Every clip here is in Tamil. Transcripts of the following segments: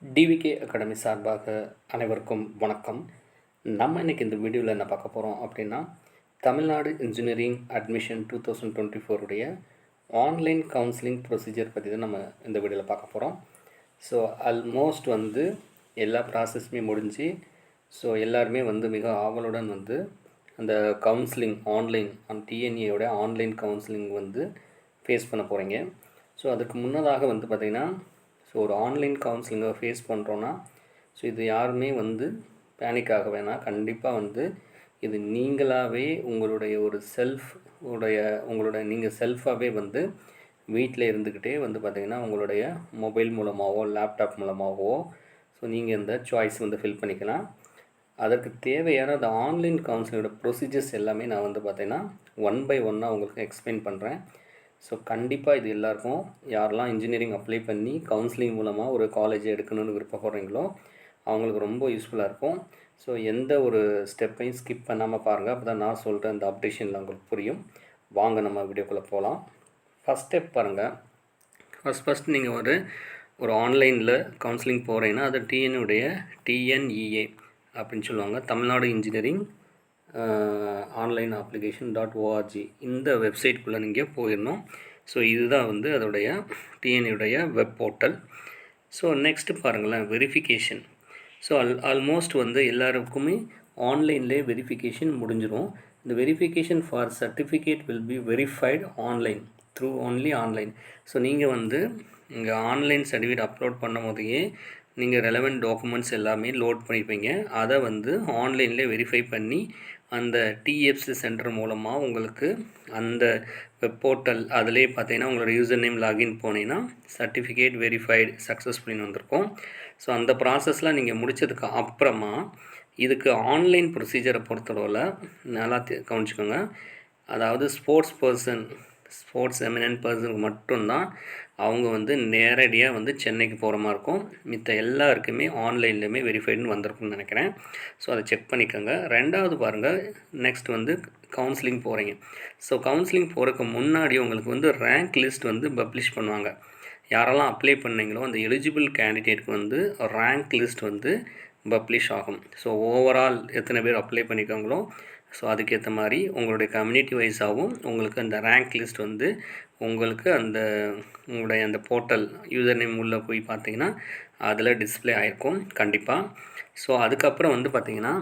டிவிகே அகாடமி சார்பாக அனைவருக்கும் வணக்கம். நம்ம இன்றைக்கி இந்த வீடியோவில் என்ன பார்க்க போகிறோம் அப்படின்னா, தமிழ்நாடு இன்ஜினியரிங் அட்மிஷன் 2024 உடைய ஆன்லைன் கவுன்சிலிங் ப்ரொசீஜர் பற்றி தான் நம்ம இந்த வீடியோவில் பார்க்க போகிறோம். ஸோ ஆல்மோஸ்ட் எல்லா ப்ராசஸுமே முடிஞ்சு, ஸோ எல்லாருமே மிக ஆவலுடன் அந்த கவுன்சிலிங் ஆன்லைன் டிஎன்ஏயோட ஆன்லைன் கவுன்சிலிங் ஃபேஸ் பண்ண போகிறீங்க. ஸோ அதுக்கு முன்னதாக பார்த்திங்கன்னா, ஸோ ஒரு ஆன்லைன் கவுன்சிலிங்கை ஃபேஸ் பண்ணுறோன்னா, ஸோ இது யாருமே பேனிக் ஆக வேணாம். கண்டிப்பாக இது நீங்களாகவே உங்களுடைய ஒரு நீங்கள் செல்ஃபாகவே வீட்டில் இருந்துக்கிட்டே பார்த்திங்கன்னா உங்களுடைய மொபைல் மூலமாகவோ லேப்டாப் மூலமாகவோ ஸோ நீங்கள் இந்த சாய்ஸ் ஃபில் பண்ணிக்கலாம். அதற்கு தேவையான அந்த ஆன்லைன் கவுன்சிலிங்கோட ப்ரொசீஜர்ஸ் எல்லாமே நான் பார்த்திங்கன்னா 1 by 1 உங்களுக்கு எக்ஸ்பிளைன் பண்ணுறேன். ஸோ கண்டிப்பாக இது எல்லாருக்கும் யாரெல்லாம் இன்ஜினியரிங் அப்ளை பண்ணி கவுன்சிலிங் மூலமாக ஒரு காலேஜை எடுக்கணும்னு விருப்பப்படுறீங்களோ அவங்களுக்கு ரொம்ப யூஸ்ஃபுல்லாக இருக்கும். ஸோ எந்த ஒரு ஸ்டெப்பையும் ஸ்கிப் பண்ணாமல் பாருங்கள். அப்போ தான் நான் சொல்கிற அந்த அப்டேஷனில் உங்களுக்கு புரியும். வாங்க நம்ம வீடியோக்குள்ளே போகலாம். ஃபஸ்ட் ஸ்டெப் பாருங்கள். ஃபஸ்ட் நீங்கள் ஒரு ஆன்லைனில் கவுன்சிலிங் போகிறீங்கன்னா அது டிஎன்இஏ அப்படின்னு சொல்லுவாங்க, Tamil Nadu engineering online application .org இந்த வெப்சைட்குள்ளே நீங்கள் போயிடணும். ஸோ இதுதான் அதோடைய டிஎன்ஏடைய வெப் போர்ட்டல். ஸோ நெக்ஸ்ட்டு பாருங்களேன், வெரிஃபிகேஷன். ஸோ ஆல்மோஸ்ட் எல்லாருக்குமே ஆன்லைன்லேயே வெரிஃபிகேஷன் முடிஞ்சிடும். இந்த verification for certificate will be verified online through only online. So நீங்கள் இங்கே ஆன்லைன் சர்டிஃபிகேட் அப்லோட் பண்ணும் போதையே நீங்கள் ரெலவெண்ட் டாக்குமெண்ட்ஸ் எல்லாமே லோட் பண்ணியிருப்பீங்க. அதை ஆன்லைன்லேயே வெரிஃபை பண்ணி அந்த டிஎஃப்சி சென்டர் மூலமாக உங்களுக்கு அந்த வெப் போர்ட்டல் அதிலே பார்த்தீங்கன்னா உங்களோட யூசர் நேம் லாகின் போனீங்கன்னா சர்டிஃபிகேட் வெரிஃபைடு சக்ஸஸ்ஃபுல்லின்னு வந்திருக்கும். ஸோ அந்த ப்ராசஸ்லாம் நீங்கள் முடித்ததுக்கு அப்புறமா இதுக்கு ஆன்லைன் ப்ரொசீஜரை பொறுத்தளவில் நல்லா கவனிச்சுக்கோங்க. அதாவது ஸ்போர்ட்ஸ் எமினன்ட் பர்சனுக்கு மட்டும்தான் அவங்க நேரடியாக சென்னைக்கு போகிற மாதிரி இருக்கும். மித்த எல்லாருக்குமே ஆன்லைன்லேயுமே வெரிஃபைடுன்னு வந்திருக்குன்னு நினைக்கிறேன். ஸோ அதை செக் பண்ணிக்கோங்க. ரெண்டாவது பாருங்கள், நெக்ஸ்ட் கவுன்சிலிங் போகிறீங்க. ஸோ கவுன்சிலிங் போகிறதுக்கு முன்னாடி உங்களுக்கு ரேங்க் லிஸ்ட் பப்ளிஷ் பண்ணுவாங்க. யாரெல்லாம் அப்ளை பண்ணீங்களோ அந்த எலிஜிபிள் கேண்டிடேட்க்கு ரேங்க் லிஸ்ட் பப்ளிஷ் ஆகும். ஸோ ஓவரால் எத்தனை பேர் அப்ளை பண்ணிக்கோங்களோ ஸோ அதுக்கேற்ற மாதிரி உங்களுடைய கம்யூனிட்டி வைஸாகவும் உங்களுக்கு அந்த ரேங்க் லிஸ்ட் உங்களுக்கு உங்களுடைய அந்த போர்ட்டல் யூசர் நேம் உள்ளே போய் பார்த்தீங்கன்னா அதில் டிஸ்பிளே ஆகிருக்கும் கண்டிப்பாக. ஸோ அதுக்கப்புறம் பார்த்திங்கன்னா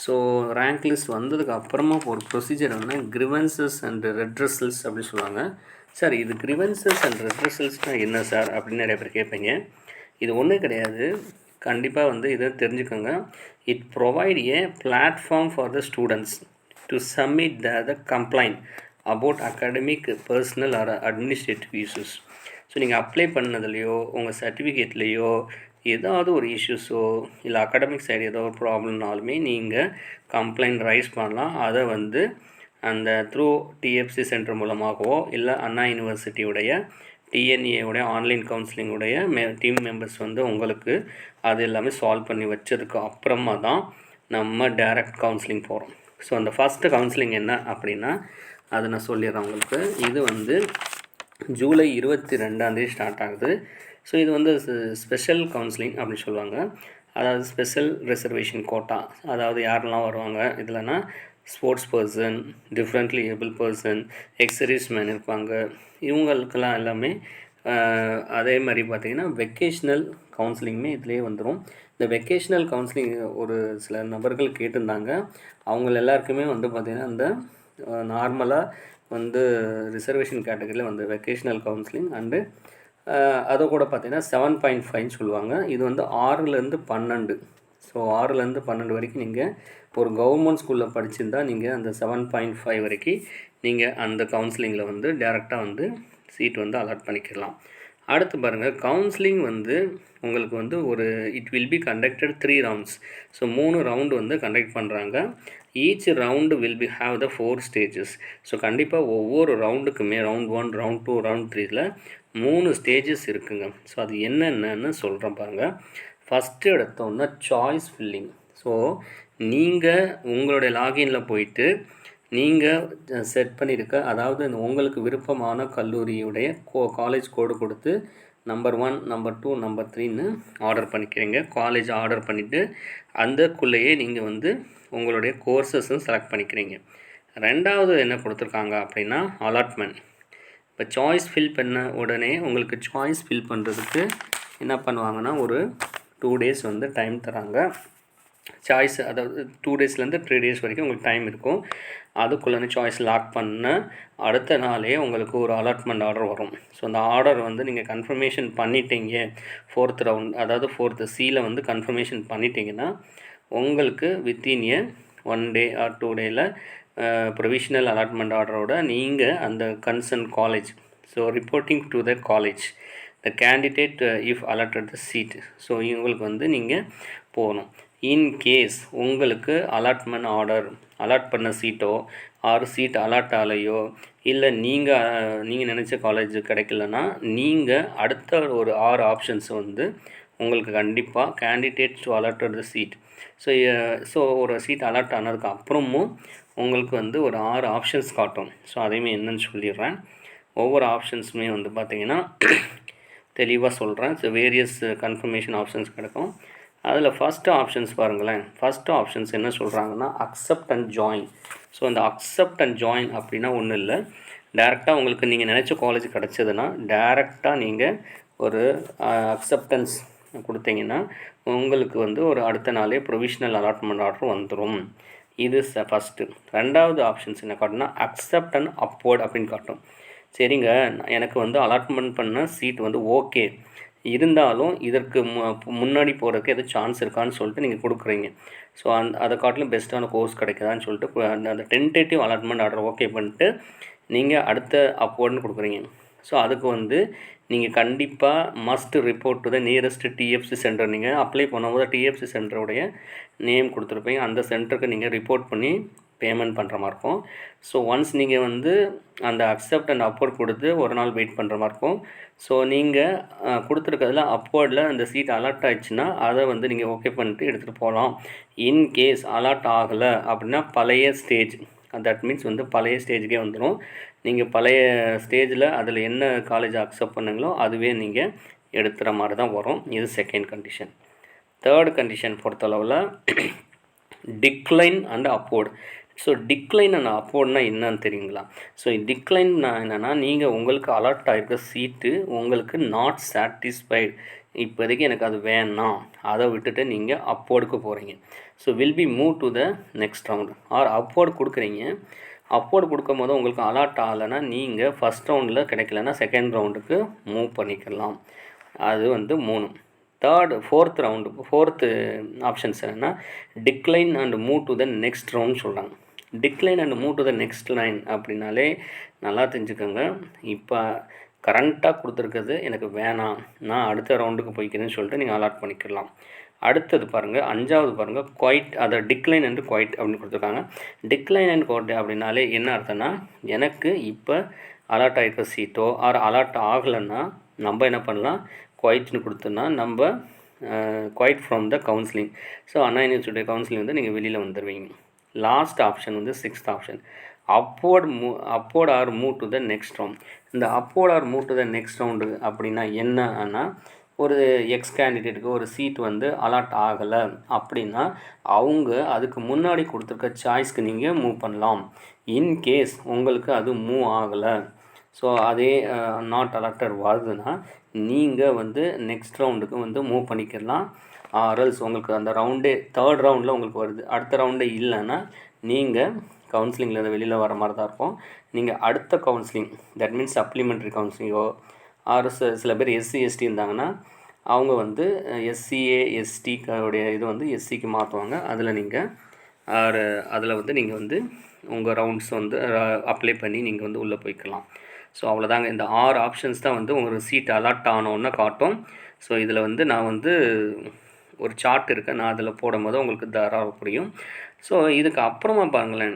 ஸோ ரேங்க் லிஸ்ட் வந்ததுக்கு அப்புறமா ஒரு ப்ரொசீஜர் கிரிவன்சஸ் அண்ட் ரெட்ரஸல்ஸ் அப்படின்னு சொல்லுவாங்க. சார் இது கிரிவன்சஸ் அண்ட் ரெட்ரஸல்ஸ்னால் என்ன சார் அப்படின்னு நிறைய பேர் கேட்பீங்க. இது ஒன்றும் கிடையாது. கண்டிப்பாக இதை தெரிஞ்சுக்கோங்க. It provide a platform for the students to submit the complaint about academic personal or administrative issues. So நீங்கள் அப்ளை பண்ணதுலையோ உங்கள் சர்டிஃபிகேட்லேயோ ஏதாவது ஒரு இஷ்யூஸோ இல்லை அகாடமிக் சைடு ஏதோ ஒரு ப்ராப்ளம்னாலுமே நீங்கள் கம்ப்ளைண்ட் ரைஸ் பண்ணலாம். அதை அந்த த்ரூ டிஎஃப்சி சென்டர் மூலமாகவோ இல்லை அண்ணா யூனிவர்சிட்டியுடைய டிஎன்ஏவுடைய ஆன்லைன் கவுன்சிலிங்குடைய டீம் மெம்பர்ஸ் உங்களுக்கு அது எல்லாமே சால்வ் பண்ணி வச்சதுக்கு அப்புறமா தான் நம்ம டைரக்ட் கவுன்சிலிங் போகிறோம். ஸோ அந்த ஃபஸ்ட்டு கவுன்சிலிங் என்ன அப்படின்னா அதை நான் சொல்லிடுறேன் உங்களுக்கு. இது ஜூலை 22 ஸ்டார்ட் ஆகுது. ஸோ இது ஸ்பெஷல் கவுன்சிலிங் அப்படின்னு சொல்லுவாங்க. அதாவது ஸ்பெஷல் ரிசர்வேஷன் கோட்டா, அதாவது யாரெல்லாம் வருவாங்க இதில்னா sports person, differently able person, ex service man இருப்பாங்க. இவங்களுக்கெல்லாம் எல்லாமே அதே மாதிரி பார்த்திங்கன்னா வெக்கேஷ்னல் கவுன்சிலிங்குமே இதிலே வந்துடும். இந்த வெக்கேஷ்னல் கவுன்சிலிங் ஒரு சில நபர்கள் கேட்டிருந்தாங்க. அவங்க எல்லாருக்குமே பார்த்திங்கன்னா இந்த நார்மலாக ரிசர்வேஷன் கேட்டகரியில் வெக்கேஷ்னல் கவுன்சிலிங் அண்டு அதை கூட பார்த்திங்கன்னா 7.5 சொல்லுவாங்க. இது 6லேருந்து 12. ஸோ 6லேருந்து 12 வரைக்கும் நீங்கள் ஒரு கவர்மெண்ட் ஸ்கூலில் படிச்சிருந்தால் நீங்கள் அந்த 7.5 வரைக்கும் நீங்கள் அந்த கவுன்சிலிங்கில் டேரெக்டாக சீட் அலாட் பண்ணிக்கலாம். அடுத்து பாருங்கள், கவுன்சிலிங் உங்களுக்கு ஒரு it will be conducted 3 rounds. So 3 round conduct பண்ணுறாங்க. Each round will be have the 4 stages. So கண்டிப்பாக ஒவ்வொரு ரவுண்டுக்குமே ரவுண்ட் 1, ரவுண்ட் 2, ரவுண்ட் 3ல 3 ஸ்டேஜஸ் இருக்குங்க. ஸோ அது என்னென்னு சொல்கிறேன் பாருங்கள். ஃபஸ்ட்டு எடுத்தோன்னா சாய்ஸ் ஃபில்லிங். ஸோ நீங்கள் உங்களுடைய லாகினில் போயிட்டு நீங்கள் செட் பண்ணியிருக்க, அதாவது உங்களுக்கு விருப்பமான கல்லூரியுடைய காலேஜ் கோடு கொடுத்து நம்பர் 1, நம்பர் 2, நம்பர் 3ன்னு ஆர்டர் பண்ணிக்கிறீங்க. காலேஜ் ஆர்டர் பண்ணிவிட்டு அந்தக்குள்ளேயே நீங்கள் வந்து உங்களுடைய கோர்சஸும் செலக்ட் பண்ணிக்கிறீங்க. ரெண்டாவது என்ன கொடுத்துருக்காங்க அப்படின்னா அலாட்மெண்ட். இப்போ சாய்ஸ் ஃபில் பண்ண உடனே உங்களுக்கு சாய்ஸ் ஃபில் பண்ணுறதுக்கு என்ன பண்ணுவாங்கன்னா ஒரு 2 days வந்து டைம் தராங்க. சாய்ஸ் அதாவது 2 daysலேருந்து 3 days வரைக்கும் உங்களுக்கு டைம் இருக்கும். அதுக்குள்ளே சாய்ஸ் லாக் பண்ண அடுத்த நாளே உங்களுக்கு ஒரு அலாட்மெண்ட் ஆர்டர் வரும். ஸோ அந்த ஆர்டர் வந்து நீங்கள் கன்ஃபர்மேஷன் பண்ணிட்டீங்க 4th ரவுண்ட், அதாவது 4th Cயில் வந்து கன்ஃபர்மேஷன் பண்ணிட்டீங்கன்னா உங்களுக்கு within 1 day or 2 days provisional allotment ஆர்டரோட நீங்கள் அந்த concern college, so reporting to the college the candidate if allotted the seat, so இவங்களுக்கு வந்து நீங்கள் போகணும். இன்கேஸ் உங்களுக்கு அலாட்மெண்ட் ஆர்டர் அலாட் பண்ண சீட்டோ ஆறு சீட் அலாட் ஆலையோ இல்லை நீங்கள் நினச்ச காலேஜ் கிடைக்கலன்னா நீங்கள் அடுத்த ஒரு 6 ஆப்ஷன்ஸ் வந்து உங்களுக்கு கண்டிப்பாக candidate to allotted the seat, so ஒரு சீட் அலாட் ஆனதுக்கு அப்புறமும் உங்களுக்கு வந்து ஒரு 6 ஆப்ஷன்ஸ் காட்டும். ஸோ அதையுமே என்னன்னு சொல்லிடுறேன். ஒவ்வொரு ஆப்ஷன்ஸுமே வந்து பார்த்திங்கன்னா தெளிவாக சொல்கிறேன். ஸோ வேரியஸ் கன்ஃபர்மேஷன் ஆப்ஷன்ஸ் கிடைக்கும். அதில் ஃபஸ்ட்டு ஆப்ஷன்ஸ் பாருங்களேன். ஃபஸ்ட்டு ஆப்ஷன்ஸ் என்ன சொல்கிறாங்கன்னா அக்செப்ட் அண்ட் ஜாயின். ஸோ அந்த அக்செப்ட் அண்ட் ஜாயின் அப்படின்னா ஒன்றும் இல்லை, டேரெக்டாக உங்களுக்கு நீங்கள் நினச்ச காலேஜ் கிடச்சதுன்னா டேரெக்டாக நீங்கள் ஒரு அக்செப்டன்ஸ் கொடுத்தீங்கன்னா உங்களுக்கு வந்து ஒரு அடுத்த நாளே ப்ரொவிஷனல் அலாட்மெண்ட் ஆர்டர் வந்துடும். இது ஃபஸ்ட்டு. ரெண்டாவது ஆப்ஷன்ஸ் என்ன காட்டுன்னா அக்செப்ட் அண்ட் அப்வர்ட் அப்படின்னு காட்டும். சரிங்க, எனக்கு வந்து அலாட்மெண்ட் பண்ண சீட் வந்து ஓகே, இருந்தாலும் இதற்கு முன்னாடி போகிறதுக்கு எதுவும் சான்ஸ் இருக்கான்னு சொல்லிட்டு நீங்கள் கொடுக்குறீங்க. ஸோ அதை காட்டிலும் பெஸ்ட்டான கோர்ஸ் கிடைக்குதான்னு சொல்லிட்டு அந்த டென்டேட்டிவ் அலாட்மெண்ட் ஆர்டர் ஓகே பண்ணிட்டு நீங்கள் அடுத்த அப்வர்ட்னு கொடுக்குறீங்க. ஸோ அதுக்கு வந்து நீங்கள் கண்டிப்பாக must report to the nearest DFC centre. நீங்கள் அப்ளை பண்ணும்போது டிஎஃப்சி சென்டருடைய நேம் கொடுத்துருப்பீங்க, அந்த சென்டருக்கு நீங்கள் ரிப்போர்ட் பண்ணி பேமெண்ட் பண்ணுற மாதிரி இருக்கும். ஸோ ஒன்ஸ் நீங்கள் வந்து அந்த அக்செப்ட் அண்ட் அப்வர்ட் கொடுத்து ஒரு நாள் வெயிட் பண்ணுற மாதிரி இருக்கும். ஸோ நீங்கள் கொடுத்துருக்கிறதுல அப்வர்டில் அந்த சீட் அலாட் ஆகிடுச்சுன்னா அதை வந்து நீங்கள் ஓகே பண்ணிட்டு எடுத்துகிட்டு போகலாம். இன்கேஸ் அலாட் ஆகலை அப்படின்னா பழைய ஸ்டேஜ், தட் மீன்ஸ் வந்து பழைய ஸ்டேஜுக்கே வந்துடும். நீங்கள் பழைய ஸ்டேஜில் அதில் என்ன காலேஜ் அக்செப்ட் பண்ணுங்களோ அதுவே நீங்கள் எடுத்துகிற மாதிரி தான் வரும். இது செகண்ட் கண்டிஷன். தேர்ட் கண்டிஷன் பொறுத்தளவில் decline and upward. So decline and அப்வர்ட்னா என்னன்னு தெரியுங்களா? ஸோ டிக்ளைன்னா என்னென்னா நீங்கள் உங்களுக்கு அலாட் ஆகிருக்க சீட்டு உங்களுக்கு நாட் சாட்டிஸ்ஃபைடு, இப்போதைக்கு எனக்கு அது வேணாம், அதை விட்டுட்டு நீங்கள் அப்வர்டுக்கு போகிறீங்க. So will be move to the next round. Or upward கொடுக்குறீங்க. அப்வர்டு கொடுக்கும் போது உங்களுக்கு அலாட் ஆகலைன்னா நீங்கள் ஃபஸ்ட் ரவுண்டில் கிடைக்கலன்னா செகண்ட் ரவுண்டுக்கு மூவ் பண்ணிக்கலாம். அது வந்து 3. ஃபோர்த்து ஆப்ஷன்ஸ் என்னென்னா decline and move to the next round சொல்கிறாங்க. Decline and move to the next line அப்படின்னாலே நல்லா தெரிஞ்சுக்கோங்க, இப்போ கரண்ட்டாக கொடுத்துருக்கிறது எனக்கு வேணாம், நான் அடுத்த ரவுண்டுக்கு போய்க்கிறேன்னு சொல்லிட்டு நீங்கள் அலாட் பண்ணிக்கலாம். அடுத்தது பாருங்கள், 5வது பாருங்கள் குவைட், அதை டிக்ளைன் அண்ட் குவைட் அப்படின்னு கொடுத்துருக்காங்க. டிக்ளைன் அண்ட் குவைட் அப்படின்னாலே என்ன அர்த்தம்னா எனக்கு இப்போ அலாட் ஆகிருக்க சீட்டோ ஆர் அலாட் ஆகலைன்னா நம்ம என்ன பண்ணலாம், குவைட்னு கொடுத்தோன்னா நம்ம quit from the counselling. So Anna university counselling வந்து நீங்கள் வெளியில் வந்துடுவீங்க. லாஸ்ட் ஆப்ஷன் வந்து 6th option upward or move to the next round. இந்த upward or move to the next round அப்படின்னா என்னன்னா ஒரு எக்ஸ் கேண்டிடேட்டுக்கு ஒரு சீட் வந்து அலாட் ஆகலை அப்படின்னா அவங்க அதுக்கு முன்னாடி கொடுத்துருக்க சாய்ஸ்க்கு நீங்கள் மூவ் பண்ணலாம். இன்கேஸ் உங்களுக்கு அது மூவ் ஆகலை, ஸோ அதே நாட் அலாட்டட் வருதுன்னா நீங்கள் வந்து நெக்ஸ்ட் ரவுண்டுக்கு வந்து மூவ் பண்ணிக்கலாம். ஆர்எல்ஸ் உங்களுக்கு அந்த ரவுண்டே 3rd ரவுண்டில் உங்களுக்கு வருது, அடுத்த ரவுண்டே இல்லைன்னா நீங்கள் கவுன்சிலிங்கில் வெளியில் வர மாதிரி தான் இருக்கும். நீங்கள் அடுத்த கவுன்சிலிங், தட் மீன்ஸ் சப்ளிமெண்ட்ரி கவுன்சிலிங்கோ ஆர் சில பேர் எஸ்சி எஸ்டி இருந்தாங்கன்னா அவங்க வந்து எஸ்சிஏ எஸ்டியோடைய இது வந்து எஸ்சிக்கு மாற்றுவாங்க. அதில் வந்து நீங்கள் வந்து உங்கள் ரவுண்ட்ஸ் வந்து அப்ளை பண்ணி நீங்கள் வந்து உள்ளே போய்க்கலாம். ஸோ அவ்வளோதாங்க. இந்த 6 ஆப்ஷன்ஸ் தான் வந்து உங்களுக்கு சீட் அலாட் ஆனோன்னு காட்டும். ஸோ இதில் வந்து நான் வந்து ஒரு சார்ட் இருக்குது, நான் அதில் போடும் போது உங்களுக்கு தாராளமாக புரியும். ஸோ இதுக்கு அப்புறமா பாருங்களேன்,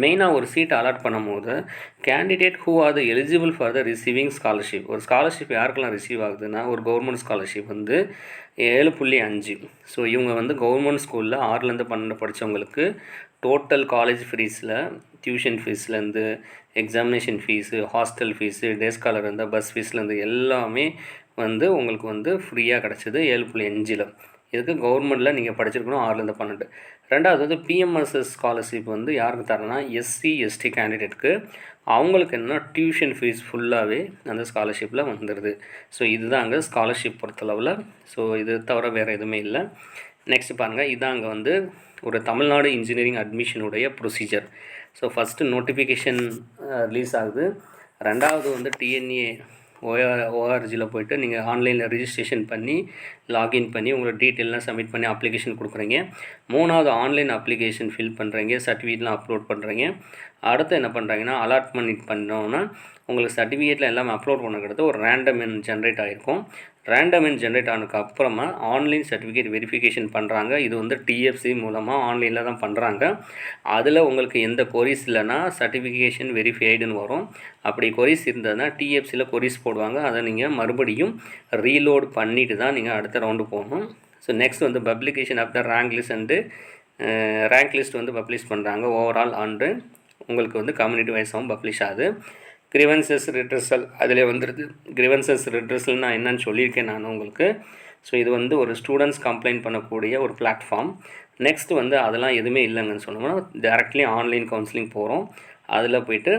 மெயினாக ஒரு சீட் அலாட் பண்ணும்போது candidate who are the eligible for the receiving scholarship. ஒரு ஸ்காலர்ஷிப் யாருக்கெல்லாம் ரிசீவ் ஆகுதுன்னா, ஒரு கவர்மெண்ட் ஸ்காலர்ஷிப் வந்து 7.5. ஸோ இவங்க வந்து கவர்மெண்ட் ஸ்கூலில் 6லேருந்து 12 படித்தவங்களுக்கு டோட்டல் காலேஜ் ஃபீஸில், டியூஷன் ஃபீஸ்லேருந்து, examination fees, hostel fees, day scholar இருந்தால் பஸ் ஃபீஸ்லேருந்து எல்லாமே வந்து உங்களுக்கு வந்து ஃப்ரீயாக கிடச்சிது 7.5. இதுக்கு கவர்மெண்ட்டில் நீங்கள் படிச்சிருக்கணும் 6லேருந்து 12. ரெண்டாவது வந்து பிஎம்எஸ்எஸ் ஸ்காலர்ஷிப் வந்து யாருக்கு தரேன்னா, எஸ்சி எஸ்டி கேண்டிடேட்டுக்கு. அவங்களுக்கு என்ன டியூஷன் ஃபீஸ் ஃபுல்லாகவே அந்த ஸ்காலர்ஷிப்பில் வந்துடுது. ஸோ இதுதான் அங்கே ஸ்காலர்ஷிப் பொறுத்தளவில். ஸோ இது தவிர வேறு எதுவுமே இல்லை. நெக்ஸ்ட் பாருங்கள், இதான் அங்கே வந்து ஒரு தமிழ்நாடு இன்ஜினியரிங் அட்மிஷனுடைய procedure. So first notification release ஆகுது. ரெண்டாவது வந்து டிஎன்ஏ ஓஆர்ஜியில் போய்ட்டு நீங்கள் ஆன்லைனில் ரிஜிஸ்ட்ரேஷன் பண்ணி லாகின் பண்ணி உங்களோட டீட்டெயிலாம் சப்மிட் பண்ணி அப்ளிகேஷன் கொடுக்குறீங்க. 3வது ஆன்லைன் அப்ளிகேஷன் ஃபில் பண்ணுறீங்க, சர்டிஃபிகேட்லாம் அப்லோட் பண்ணுறீங்க. அடுத்து என்ன பண்ணுறாங்கன்னா, அலாட்மெண்ட் பண்ணோன்னா உங்களுக்கு சர்டிஃபிகேட்டில் எல்லாமே அப்லோட் பண்ணக்கிறது ஒரு ரேண்டம் எண் ஜென்ரேட் ஆகிருக்கும். ரேண்டம் எண் ஜென்ரேட் ஆனதுக்கு அப்புறமா ஆன்லைன் சர்டிஃபிகேட் வெரிஃபிகேஷன் பண்ணுறாங்க. இது வந்து டிஎஃப்சி மூலமாக ஆன்லைனில் தான் பண்ணுறாங்க. அதில் உங்களுக்கு எந்த கொரிஸ் இல்லைன்னா சர்டிஃபிகேஷன் வெரிஃபைடுன்னு வரும். அப்படி கொரிஸ் இருந்ததுன்னா டிஎஃப்சியில் கொரிஸ் போடுவாங்க. அதை நீங்கள் மறுபடியும் ரீலோட் பண்ணிவிட்டு தான் நீங்கள் அடுத்த ரவுண்டு போகணும். ஸோ நெக்ஸ்ட் வந்து publication of the rank list and rank list வந்து பப்ளிஷ் பண்ணுறாங்க ஓவரால் ஆண்டு. உங்களுக்கு வந்து கம்யூனிட்டி வைஸாகவும் பப்ளிஷ் ஆகுது. கிரிவன்சஸ் ரிட்ரஸல் அதில் வந்துடுது. கிரிவன்சஸ் ரிட்ரஸல் நான் என்னன்னு சொல்லியிருக்கேன் நான் உங்களுக்கு. ஸோ இது வந்து ஒரு ஸ்டூடெண்ட்ஸ் கம்ப்ளைண்ட் பண்ணக்கூடிய ஒரு பிளாட்ஃபார்ம். நெக்ஸ்ட் வந்து அதெல்லாம் எதுவுமே இல்லைங்கன்னு சொன்னோம்னா டேரெக்ட்லி ஆன்லைன் கவுன்சிலிங் போகிறோம். அதில் போய்ட்டு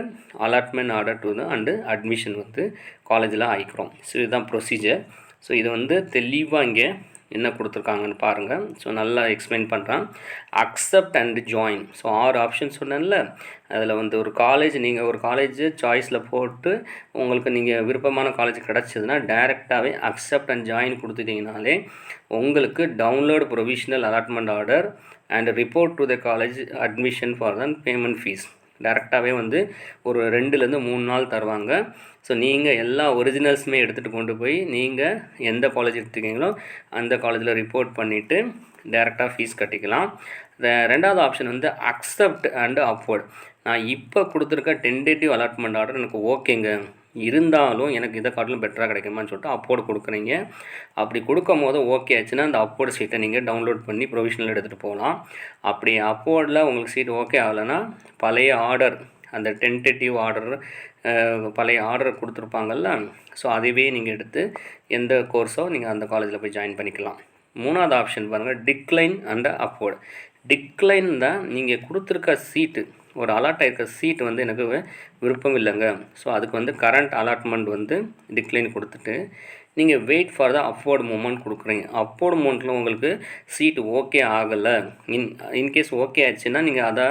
allotment order to and admission வந்து காலேஜில் ஆகிக்கிறோம். ஸோ இதுதான் ப்ரொசீஜர். ஸோ இது வந்து தெளிவாக இங்கே என்ன கொடுத்துருக்காங்கன்னு பாருங்கள். ஸோ நல்லா எக்ஸ்பிளைன் பண்ணுறான். Accept and join. So 6 option சொன்னேன்ல, அதில் வந்து ஒரு காலேஜ் நீங்கள் ஒரு காலேஜ் சாய்ஸில் போட்டு உங்களுக்கு நீங்கள் விருப்பமான காலேஜ் கிடச்சிதுன்னா டைரெக்டாகவே அக்செப்ட் அண்ட் ஜாயின் கொடுத்துட்டிங்கனாலே உங்களுக்கு download provisional allotment order and report to the college admission for then payment fees டேரெக்டாகவே வந்து ஒரு 2லேருந்து 3 நாள் தருவாங்க. ஸோ நீங்கள் எல்லா ஒரிஜினல்ஸுமே எடுத்துகிட்டு கொண்டு போய் நீங்கள் எந்த காலேஜ் எடுத்துக்கிங்களோ அந்த காலேஜில் ரிப்போர்ட் பண்ணிவிட்டு டேரெக்டாக ஃபீஸ் கட்டிக்கலாம். ரெண்டாவது ஆப்ஷன் வந்து அக்செப்ட் அண்ட் அப்வர்ட். நான் இப்போ கொடுத்துருக்க டென்டேட்டிவ் அலாட்மெண்ட் ஆர்டர் எனக்கு ஓகேங்க, இருந்தாலும் எனக்கு இதை காட்டிலும் பெட்டராக கிடைக்குமான்னு சொல்லிட்டு அப்போர்டு கொடுக்குறீங்க. அப்படி கொடுக்கும் போது ஓகே ஆச்சுன்னா அந்த அப்போர்டு சீட்டை நீங்கள் டவுன்லோட் பண்ணி ப்ரொவிஷனல் எடுத்துகிட்டு போகலாம். அப்படி அப்போர்டில் உங்களுக்கு சீட் ஓகே ஆகலைன்னா பழைய ஆர்டர், அந்த டென்டேட்டிவ் ஆர்டர் பழைய ஆர்டர் கொடுத்துருப்பாங்கல்ல, ஸோ அதுவே நீங்கள் எடுத்து எந்த கோர்ஸோ நீங்கள் அந்த காலேஜில் போய் ஜாயின் பண்ணிக்கலாம். 3வது ஆப்ஷன் பாருங்கள், டிக்ளைன் அண்ட் அப்போர்டு. டிக்ளைன் தான் நீங்கள் கொடுத்துருக்க சீட்டு, ஒரு அலாட் ஆகிருக்க சீட் வந்து எனக்கு விருப்பம் இல்லைங்க. ஸோ அதுக்கு வந்து கரண்ட் அலாட்மெண்ட் வந்து டிக்ளைன் கொடுத்துட்டு நீங்கள் wait for the upward movement கொடுக்குறீங்க. அப்போர்டு மூமெண்ட்டில் உங்களுக்கு சீட் ஓகே ஆகலை, இன்கேஸ் ஓகே ஆச்சுன்னா நீங்கள் அதை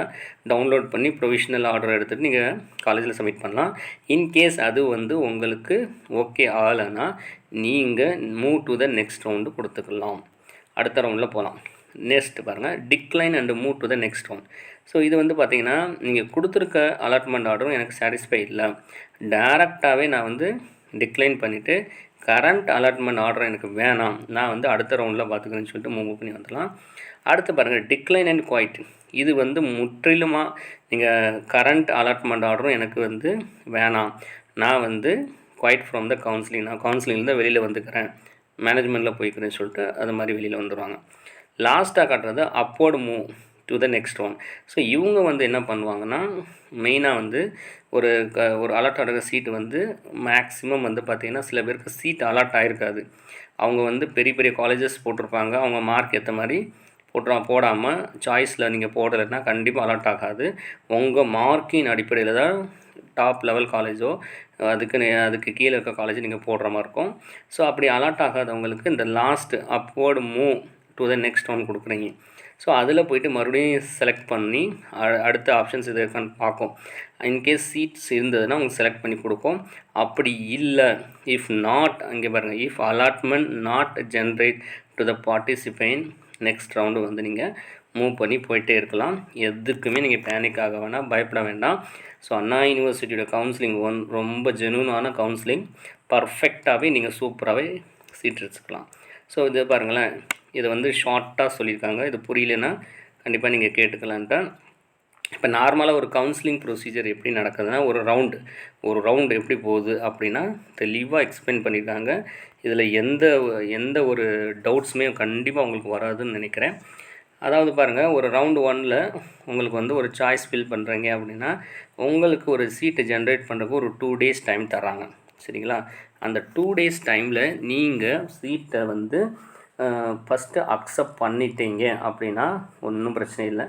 டவுன்லோட் பண்ணி ப்ரொவிஷனல் ஆர்டர் எடுத்துகிட்டு நீங்கள் காலேஜில் சப்மிட் பண்ணலாம். இன்கேஸ் அது வந்து உங்களுக்கு ஓகே ஆகலைன்னா நீங்கள் move to the next round கொடுத்துக்கலாம், அடுத்த ரவுண்டில் போகலாம். நெக்ஸ்ட் பாருங்கள், decline and move to the next round. So இது வந்து பார்த்திங்கன்னா நீங்கள் கொடுத்துருக்க அலாட்மெண்ட் ஆர்டரும் எனக்கு சாட்டிஸ்ஃபை இல்லை, டேரெக்டாகவே நான் வந்து டிக்ளைன் பண்ணிவிட்டு கரண்ட் அலாட்மெண்ட் ஆர்டர் எனக்கு வேணாம், நான் வந்து அடுத்த ரவுண்டில் பார்த்துக்கிறேன்னு சொல்லிட்டு மூவ் பண்ணி வந்துடலாம். அடுத்து பாருங்கள், டிக்ளைன் அண்ட் குவைட். இது வந்து முற்றிலுமாக நீங்கள் கரண்ட் அலாட்மெண்ட் ஆர்டரும் எனக்கு வந்து வேணாம், நான் வந்து குவைட் ஃப்ரம் த கவுன்சிலிங், நான் கவுன்சிலிங்லேருந்து வெளியில் வந்துக்கிறேன், மேனேஜ்மெண்ட்டில் போய்க்கிறேன்னு சொல்லிட்டு அது மாதிரி வெளியில் வந்துடுவாங்க. லாஸ்ட்டாக காட்டுறது அப்போர்டு move to the next one. So இவங்க வந்து என்ன பண்ணுவாங்கன்னா, மெயினாக வந்து ஒரு அலாட் ஆகிற சீட்டு வந்து மேக்ஸிமம் வந்து பார்த்திங்கன்னா சில பேருக்கு சீட் அலாட் ஆகிருக்காது. அவங்க வந்து பெரிய பெரிய காலேஜஸ் போட்டிருப்பாங்க, அவங்க மார்க் ஏற்ற மாதிரி போடாமல் சாய்ஸில் நீங்கள் போடலைன்னா கண்டிப்பாக அலாட் ஆகாது. உங்கள் மார்க்கின் அடிப்படையில் தான் டாப் லெவல் காலேஜோ அதுக்கு கீழே இருக்க காலேஜ் நீங்கள் போடுற மாதிரி இருக்கும். ஸோ அப்படி அலாட் ஆகாதவங்களுக்கு இந்த last அப்போர்டு move to the next one கொடுக்குறீங்க. ஸோ அதில் போய்ட்டு மறுபடியும் செலக்ட் பண்ணி அடுத்த ஆப்ஷன்ஸ் இது இருக்கான்னு பார்க்கும். இன்கேஸ் சீட்ஸ் இருந்ததுன்னா உங்களுக்கு செலக்ட் பண்ணி கொடுக்கும். அப்படி இல்லை, இஃப் நாட், அங்கே பாருங்கள், if allotment not generate to the participant next round வந்து நீங்கள் மூவ் பண்ணி போயிட்டே இருக்கலாம். எதுக்குமே நீங்கள் பேனிக் ஆக வேண்டாம், பயப்பட வேண்டாம். ஸோ அண்ணா யூனிவர்சிட்டியோட கவுன்சிலிங் ரொம்ப ஜெனூனான கவுன்சிலிங், பர்ஃபெக்டாகவே நீங்கள் சூப்பராகவே சீட் எடுத்துக்கலாம். ஸோ இது பாருங்களேன், இதை வந்து ஷார்ட்டாக சொல்லியிருக்காங்க. இது புரியலன்னா கண்டிப்பாக நீங்கள் கேட்டுக்கலான்ட்டு. இப்போ நார்மலாக ஒரு கவுன்சிலிங் ப்ரொசீஜர் எப்படி நடக்குதுன்னா ஒரு ரவுண்டு எப்படி போகுது அப்படின்னா தெளிவாக எக்ஸ்பிளைன் பண்ணியிருக்காங்க. இதில் எந்த ஒரு டவுட்ஸுமே கண்டிப்பாக உங்களுக்கு வராதுன்னு நினைக்கிறேன். அதாவது பாருங்கள், ஒரு ரவுண்டு 1ல் உங்களுக்கு வந்து ஒரு சாய்ஸ் ஃபில் பண்ணுறீங்க அப்படின்னா உங்களுக்கு ஒரு சீட்டை ஜென்ரேட் பண்ணுறதுக்கு ஒரு 2 days டைம் தராங்க. சரிங்களா? அந்த 2 days டைமில் நீங்கள் சீட்டை வந்து ஃபஸ்ட்டு அக்செப்ட் பண்ணிட்டீங்க அப்படின்னா ஒன்றும் பிரச்சனை இல்லை.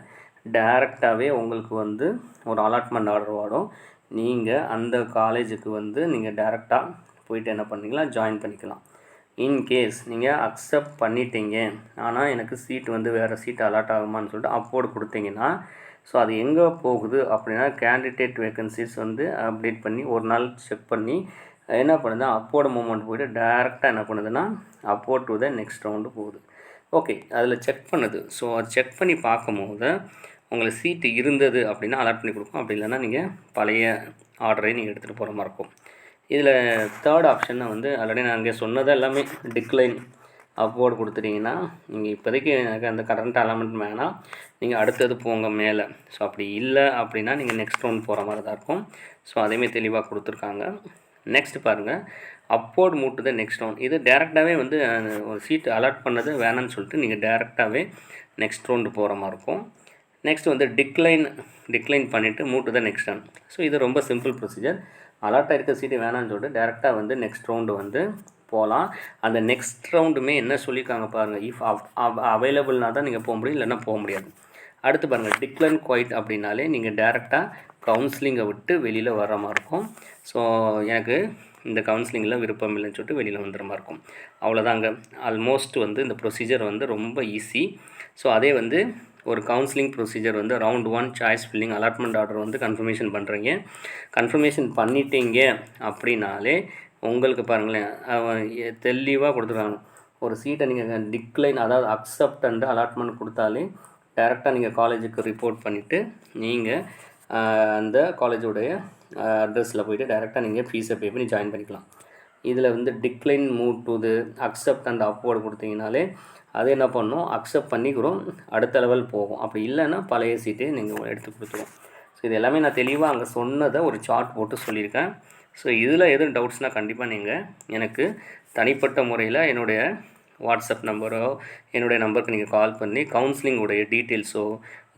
டைரெக்டாகவே உங்களுக்கு வந்து ஒரு அலாட்மெண்ட் ஆர்டர் வரும். நீங்கள் அந்த காலேஜுக்கு வந்து நீங்கள் டைரெக்டாக போயிட்டு என்ன பண்ணிக்கலாம், ஜாயின் பண்ணிக்கலாம். இன்கேஸ் நீங்கள் அக்செப்ட் பண்ணிட்டீங்க, ஆனால் எனக்கு சீட் வந்து வேறு சீட் அலாட் ஆகுமான்னு சொல்லிட்டு அப்போர்டு கொடுத்தீங்கன்னா, ஸோ அது எங்கே போகுது அப்படின்னா கேண்டிடேட் வேக்கன்சிஸ் வந்து அப்டேட் பண்ணி ஒரு நாள் செக் பண்ணி என்ன பண்ணுதுன்னா அப்போர்டு மூமெண்ட் போய்ட்டு டேரெக்டாக என்ன பண்ணுதுன்னா upward to the next round போகுது. ஓகே, அதில் செக் பண்ணுது. ஸோ அது செக் பண்ணி பார்க்கும்போது உங்களுக்கு சீட்டு இருந்தது அப்படின்னா அலாட் பண்ணி கொடுக்கும். அப்படி இல்லைன்னா நீங்கள் பழைய ஆர்டரை நீங்கள் எடுத்துகிட்டு போகிற மாதிரி இருக்கும். இதில் தேர்ட் ஆப்ஷனை வந்து ஆல்ரெடி நான் அங்கே சொன்னது எல்லாமே டிக்ளைன் அப்போர்டு கொடுத்துட்டிங்கன்னா நீங்கள் இப்போதைக்கு எனக்கு அந்த கரண்ட் அலாட்மெண்ட் வேணாம், நீங்கள் அடுத்தது போங்க மேலே. ஸோ அப்படி இல்லை அப்படின்னா நீங்கள் நெக்ஸ்ட் ரவுண்ட் போகிற மாதிரி தான் இருக்கும். ஸோ அதேமாதிரி தெளிவாக கொடுத்துருக்காங்க. நெக்ஸ்ட் பாருங்கள், அப்போர்டு move to the next round. இது டேரெக்டாகவே வந்து ஒரு சீட்டு அலாட் பண்ணது வேணான்னு சொல்லிட்டு நீங்கள் டேரெக்டாகவே நெக்ஸ்ட் ரவுண்டு போகிற மாதிரி இருக்கும். நெக்ஸ்ட் வந்து டிக்ளைன் பண்ணிவிட்டு move to the next round. So இது ரொம்ப சிம்பிள் ப்ரொசீஜர். அலாட் ஆகிருக்க சீட்டு வேணான்னு சொல்லிட்டு டேரெக்டாக வந்து நெக்ஸ்ட் ரவுண்டு வந்து போகலாம். அந்த நெக்ஸ்ட் ரவுண்டுமே என்ன சொல்லியிருக்காங்க பாருங்கள், இஃப் அவைலபிள்னா தான் நீங்கள் போக முடியும், இல்லைன்னா போக முடியாது. அடுத்து பாருங்கள், டிக்ளைன் குவைட் அப்படின்னாலே நீங்கள் டேரெக்டாக கவுன்சிலிங்கை விட்டு வெளியில் வர்ற மாதிரி இருக்கும். ஸோ எனக்கு இந்த கவுன்சிலிங்கில் விருப்பம் இல்லைன்னு சொல்லிட்டு வெளியில் வந்துடுற மாதிரி இருக்கும். அவ்வளோதாங்க. ஆல்மோஸ்ட் வந்து இந்த ப்ரொசீஜர் வந்து ரொம்ப ஈஸி. ஸோ அதே வந்து ஒரு கவுன்சிலிங் ப்ரொசீஜர் வந்து round 1 choice filling allotment order வந்து கன்ஃபர்மேஷன் பண்ணுறீங்க. கன்ஃபர்மேஷன் பண்ணிட்டீங்க அப்படின்னாலே உங்களுக்கு பாருங்களேன் தெளிவாக கொடுத்துருக்காங்க. ஒரு சீட்டை நீங்கள் டிக்ளைன் அதாவது அக்செப்ட் அண்ட் அலாட்மெண்ட் கொடுத்தாலே டேரெக்டாக நீங்கள் காலேஜுக்கு ரிப்போர்ட் பண்ணிவிட்டு நீங்கள் அந்த காலேஜோடைய அட்ரஸில் போய்ட்டு டேரெக்டாக நீங்கள் ஃபீஸை பே பண்ணி ஜாயின் பண்ணிக்கலாம். இதில் வந்து டிக்ளைன் மூவ் டு து அக்செப்ட் அண்ட் அப்போர்டு கொடுத்தீங்கனாலே அது என்ன பண்ணணும், அக்செப்ட் பண்ணிக்கிறோம், அடுத்த லெவல் போகும். அப்படி இல்லைன்னா பழைய சீட்டே நீங்கள் எடுத்து கொடுத்துருவோம். ஸோ இது எல்லாமே நான் தெளிவாக அங்கே சொன்னதை ஒரு சார்ட் போட்டு சொல்லியிருக்கேன். ஸோ இதில் எதுவும் டவுட்ஸ்னால் கண்டிப்பாக நீங்கள் எனக்கு தனிப்பட்ட முறையில் என்னுடைய வாட்ஸ்அப் நம்பரோ என்னுடைய நம்பருக்கு நீங்கள் கால் பண்ணி கவுன்சிலிங்குடைய டீட்டெயில்ஸோ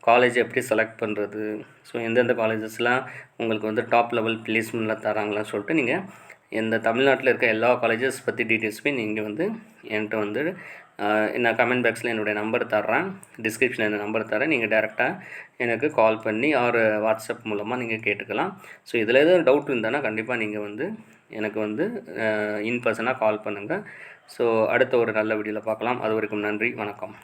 காலேஜை எப்படி செலக்ட் பண்ணுறது, ஸோ எந்தெந்த காலேஜஸ்லாம் உங்களுக்கு வந்து டாப் லெவல் பிளேஸ்மெண்ட்டில் தராங்களான்னு சொல்லிட்டு நீங்கள் இந்த தமிழ்நாட்டில் இருக்க எல்லா காலேஜஸ் பற்றி டீட்டெயில்ஸுமே நீங்கள் வந்து என்கிட்ட வந்து நான் கமெண்ட் பாக்ஸில் என்னுடைய நம்பர் தர்றேன், டிஸ்கிரிப்ஷனில் இந்த நம்பர் தரேன். நீங்கள் டேரெக்டாக எனக்கு கால் பண்ணி ஆர் வாட்ஸ்அப் மூலமாக நீங்கள் கேட்டுக்கலாம். ஸோ இதில் எதுவும் டவுட் இருந்தானா கண்டிப்பாக நீங்கள் வந்து எனக்கு வந்து இன் பர்சனாக கால் பண்ணுங்கள். ஸோ அடுத்த ஒரு நல்ல வீடியோவில் பார்க்கலாம். அது வரைக்கும் நன்றி, வணக்கம்.